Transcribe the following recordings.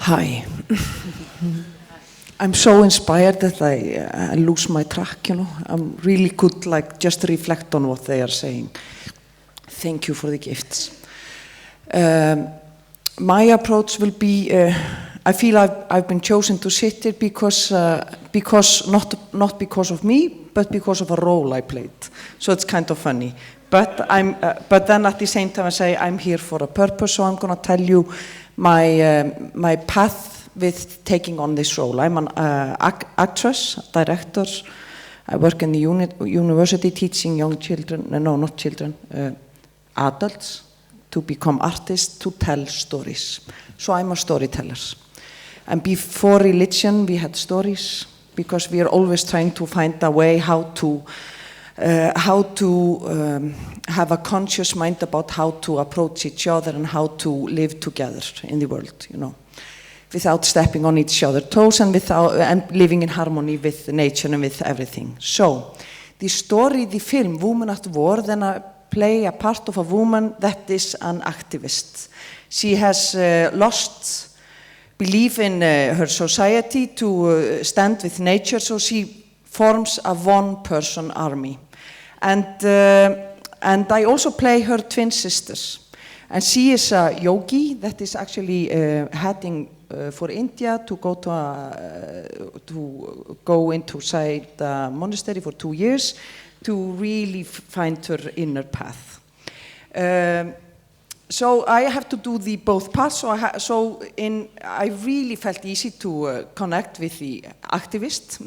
Hi. I'm so inspired that I lose my track, you know. I'm really good, like, just reflect on what they are saying. Thank you for the gifts. My approach will be, I feel I've been chosen to sit here because not because of me, but because of a role I played. So it's kind of funny. But then at the same time I say I'm here for a purpose, so I'm going to tell you my path with taking on this role. I'm an actress, director. I work in the university teaching young children, no, not children, adults to become artists, to tell stories. So I'm a storyteller. And before religion, we had stories because we are always trying to find a way how to have a conscious mind about how to approach each other and how to live together in the world, you know, without stepping on each other's toes and living in harmony with nature and with everything. So, the story, the film, Woman at War, then I play a part of a woman that is an activist. She has lost belief in her society to stand with nature, so she forms a one-person army. And I also play her twin sisters. And she is a yogi that is actually heading for India to go into Saida monastery for 2 years to really find her inner path. So I have to do the both parts. I really felt easy to connect with the activist.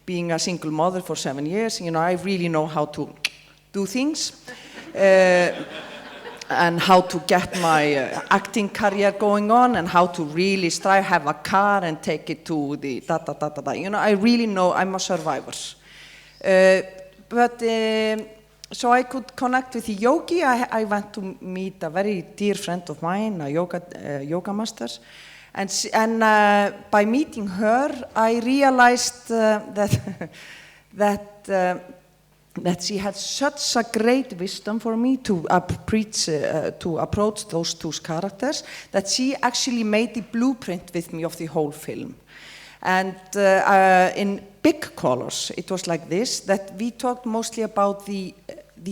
Being a single mother for 7 years, you know, I really know how to do things and how to get my acting career going on and how to really strive, have a car and take it to the da-da-da-da-da. You know, I really know I'm a survivor. So I could connect with the yogi. I went to meet a very dear friend of mine, a yoga master. And by meeting her, I realized that she had such a great wisdom for me to approach those two characters, that she actually made the blueprint with me of the whole film. And in big colors, it was like this, that we talked mostly about the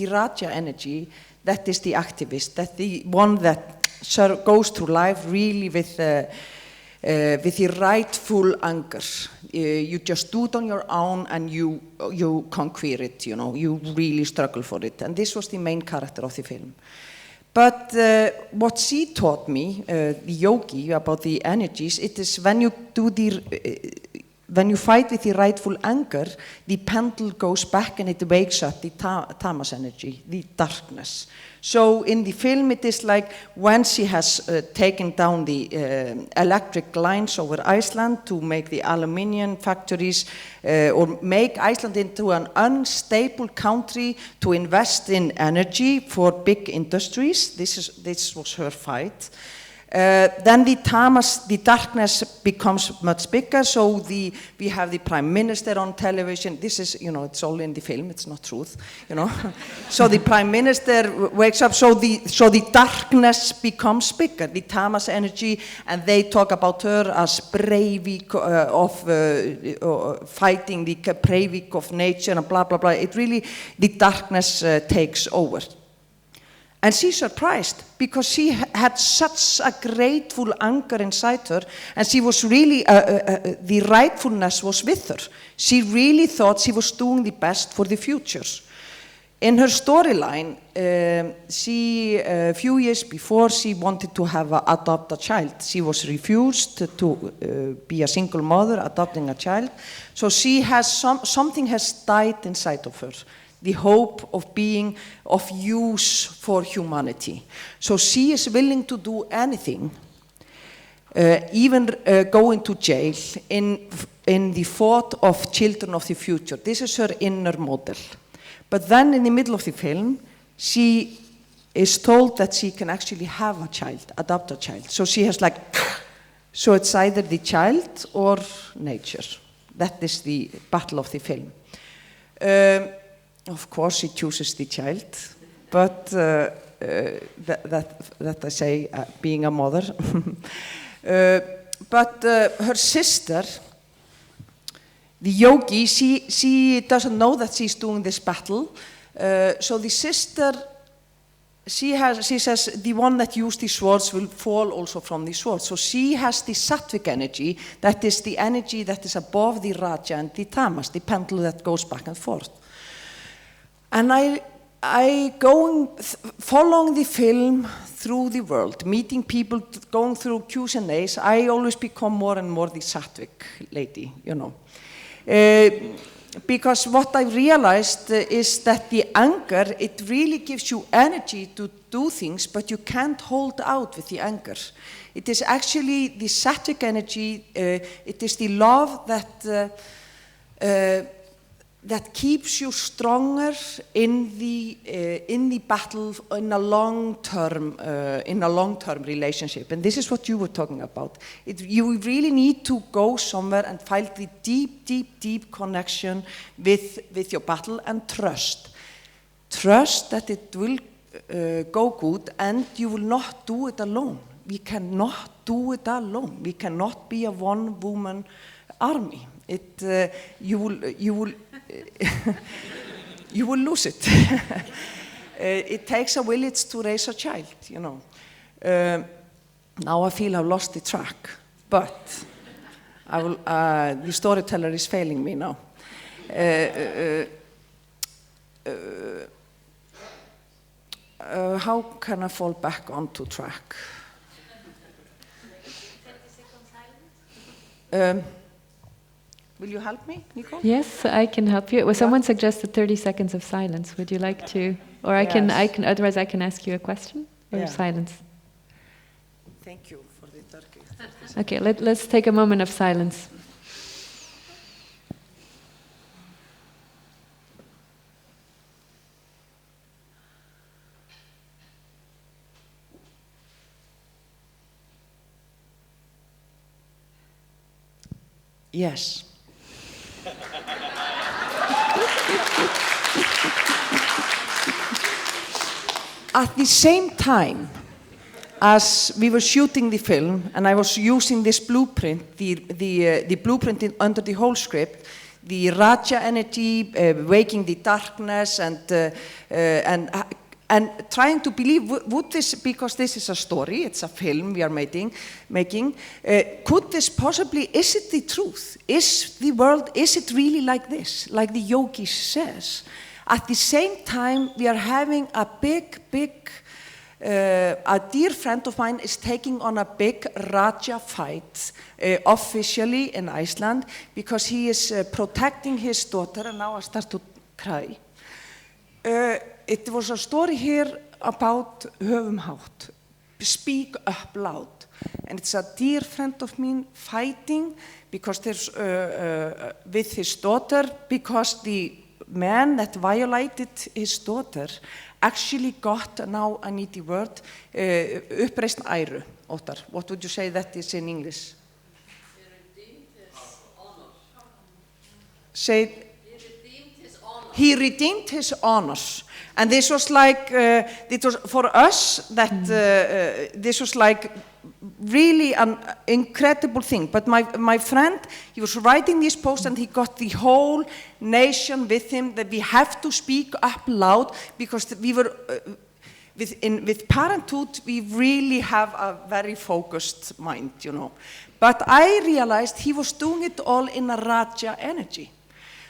Raja energy, that is the activist, that the one that goes through life really with the rightful anger. You just do it on your own and you conquer it, you know, you really struggle for it. And this was the main character of the film. But what she taught me, the yogi, about the energies, it is when you fight with the rightful anger, the pendulum goes back and it wakes up the tamas energy, the darkness. So in the film it is like when she has taken down the electric lines over Iceland to make the aluminium factories or make Iceland into an unstable country to invest in energy for big industries. This was her fight. Then the tamas, the darkness becomes much bigger, so we have the prime minister on television. This is, you know, it's all in the film, it's not truth, you know. So the prime minister wakes up, so the darkness becomes bigger, the tamas energy, and they talk about her as Breivik of fighting the Breivik of nature and blah, blah, blah. It really, the darkness takes over. And she's surprised because she had such a grateful anger inside her, and she was really, the rightfulness was with her. She really thought she was doing the best for the future. In her storyline, a few years before, she wanted to adopt a child. She was refused to be a single mother, adopting a child. So she has something has died inside of her. The hope of being of use for humanity. So she is willing to do anything, even go into jail in the thought of children of the future. This is her inner model. But then in the middle of the film, she is told that she can actually have a child, adopt a child. So she has like, so it's either the child or nature. That is the battle of the film. Of course, she chooses the child, but that I say, being a mother. but her sister, the yogi, she doesn't know that she's doing this battle. So the sister, she says the one that used the swords will fall also from the sword. So she has the sattvic energy, that is the energy that is above the raja and the tamas, the pendulum that goes back and forth. And I following the film through the world, meeting people, going through Q's and A's, I always become more and more the sattvic lady, you know. Because what I realized is that the anger, it really gives you energy to do things, but you can't hold out with the anger. It is actually the sattvic energy, it is the love that keeps you stronger in the battle in a long-term relationship. And this is what you were talking about. You really need to go somewhere and find the deep connection with your battle and trust. Trust that it will go good and you will not do it alone. We cannot do it alone. We cannot be a one-woman army. You will you will lose it. It takes a village to raise a child, you know. Now I feel I've lost the track, but I will. The storyteller is failing me now. How can I fall back onto track? 30 seconds silence. Will you help me, Nicole? Yes, I can help you. Well, someone suggested 30 seconds of silence. Would you like to, or I can. Otherwise, I can ask you a question or silence. Thank you for the 30 seconds. Okay, let's take a moment of silence. Yes. At the same time as we were shooting the film, and I was using this blueprint, the blueprint under the whole script, the Raja energy, waking the darkness, and trying to believe, would this, because this is a story, it's a film we are making, could this possibly, is it the truth? Is the world, is it really like this, like the yogi says? At the same time, we are having a big, a dear friend of mine is taking on a big Raja fight officially in Iceland because he is protecting his daughter, and now I start to cry. It was a story here about höfum hátt, speak up loud. And it's a dear friend of mine fighting because there's with his daughter, because the man that violated his daughter actually got, now I need the word, uppreisn æru. Óttar, what would you say that is in English? He redeemed his honor. Say, He redeemed his honor. He redeemed his honors. And this was like, it was for us that this was like really an incredible thing. But my friend, he was writing this post and he got the whole nation with him that we have to speak up loud because we were, with parenthood, we really have a very focused mind, you know. But I realized he was doing it all in a Raja energy.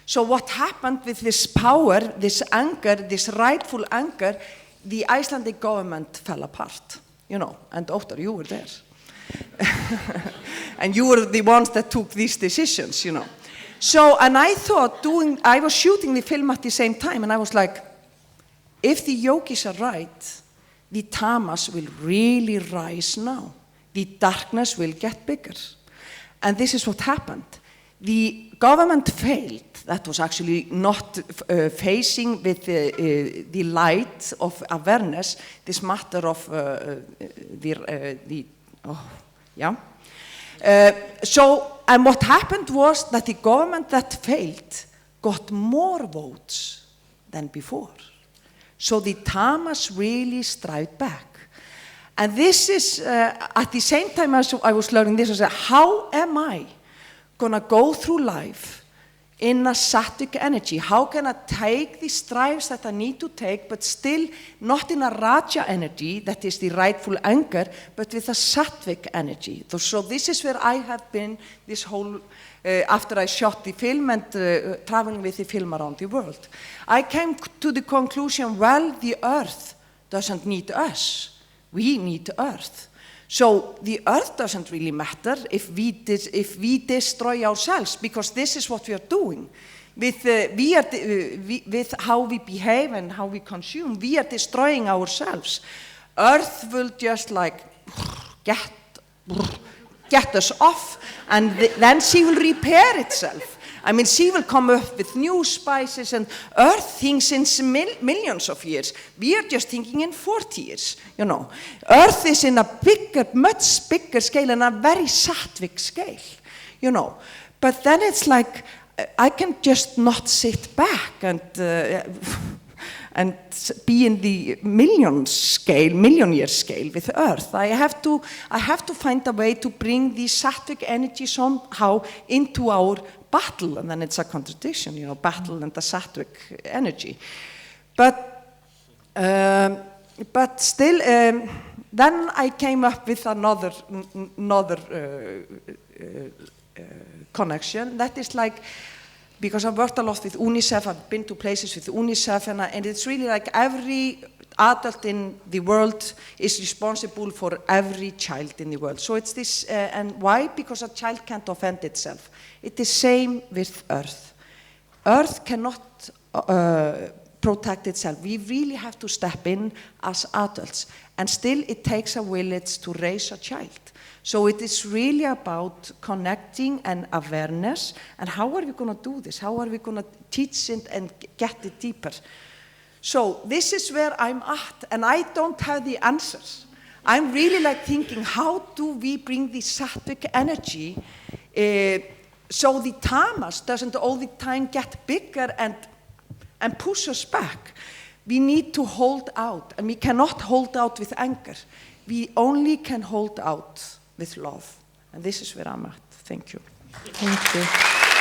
So what happened with this power, this anger, this rightful anger, the Icelandic government fell apart, you know, and Óttar, you were there. And you were the ones that took these decisions, you know. So, and I thought I was shooting the film at the same time, and I was like, if the yogis are right, the tamas will really rise now. The darkness will get bigger. And this is what happened. The government failed. That was actually not facing with the light of awareness, this matter of So, and what happened was that the government that failed got more votes than before. So the tamas really strived back. And this is, at the same time as I was learning this, I said, how am I going to go through life in a sattvic energy? How can I take the strives that I need to take, but still not in a raja energy, that is the rightful anger, but with a sattvic energy? So this is where I have been this whole, after I shot the film and traveling with the film around the world. I came to the conclusion, well, the earth doesn't need us. We need Earth. So the Earth doesn't really matter if we destroy ourselves, because this is what we are doing. With how we behave and how we consume, we are destroying ourselves. Earth will just like get us off, and then she will repair itself. I mean, she will come up with new spices, and Earth thinks in millions of years. We are just thinking in 40 years, you know. Earth is in a bigger, much bigger scale, and a very sattvic scale, you know. But then it's like, I can just not sit back and be in the million year scale with Earth. I have to find a way to bring the sattvic energy somehow into our battle, and then it's a contradiction, you know, battle and the sattvic energy. But still, then I came up with another connection. That is like, because I've worked a lot with UNICEF, I've been to places with UNICEF, and it's really like every adult in the world is responsible for every child in the world. So it's this, and why? Because a child can't offend itself. It's the same with Earth. Earth cannot protect itself. We really have to step in as adults, and still it takes a village to raise a child. So it is really about connecting and awareness, and how are we going to do this? How are we going to teach it and get it deeper? So this is where I'm at, and I don't have the answers. I'm really like thinking, how do we bring the sattvic energy so the tamas doesn't all the time get bigger and push us back? We need to hold out, and we cannot hold out with anger. We only can hold out with love. And this is where I'm at. Thank you. Thank you.